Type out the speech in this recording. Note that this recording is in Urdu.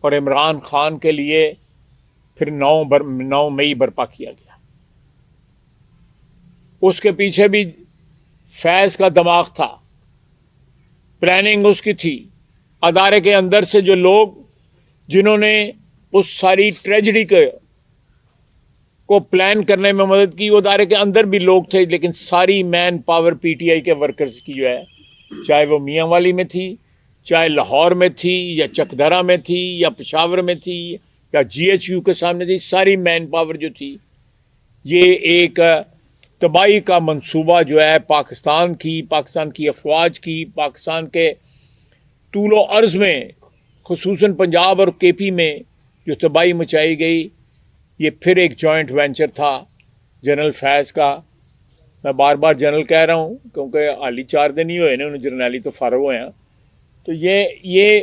اور عمران خان کے لیے پھر 9 مئی برپا کیا گیا. اس کے پیچھے بھی فیض کا دماغ تھا، پلاننگ اس کی تھی. ادارے کے اندر سے جو لوگ جنہوں نے اس ساری ٹریجڈی کو پلان کرنے میں مدد کی، وہ ادارے کے اندر بھی لوگ تھے، لیکن ساری man power P T I کے ورکرز کی جو ہے، چاہے وہ میاں والی میں تھی، چاہے لاہور میں تھی، یا چکدرا میں تھی، یا پشاور میں تھی، یا جی ایچ یو کے سامنے تھی، ساری مین پاور جو تھی، یہ ایک تباہی کا منصوبہ جو ہے پاکستان کی افواج کی، پاکستان کے طول و عرض میں، خصوصاً پنجاب اور کے پی میں جو تباہی مچائی گئی، یہ پھر ایک جوائنٹ وینچر تھا جنرل فیض کا. میں بار بار جنرل کہہ رہا ہوں کیونکہ حالی 4 دن ہی ہوئے نا انہوں جرنیلی تو فارغ ہوئے ہیں. تو یہ